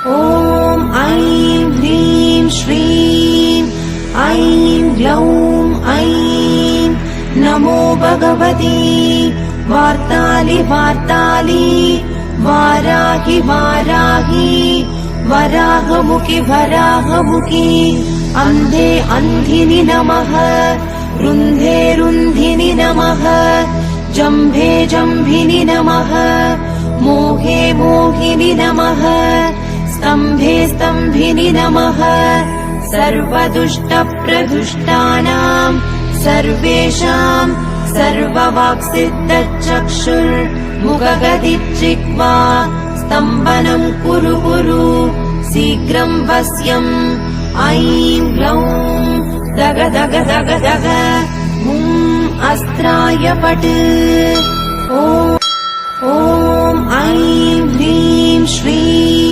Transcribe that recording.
ॐ ऐं ह्रीं श्रीं ऐं ग्लौं ऐं नमो भगवती वार्तालि वार्तालि वाराहि वाराहि वराहमुखि वराहमुखि अन्धे अन्धिनि नमः रुन्धे रुन्धिनि नमः जम्भे जम्भिनि नमः मोहे मोहिनि नमः स्तम्भे स्तम्भिनि नमः सर्वदुष्टप्रदुष्टानां सर्वेषां सर्ववाक्सिद्धचक्षुर्मुखगदिच्चिक्वा स्तम्भनं कुरु कुरु शीघ्रं वश्यम् ऐं ग्लौं दग दग दग दग अस्त्राय पट् ॐ ऐं ह्रीं श्रीं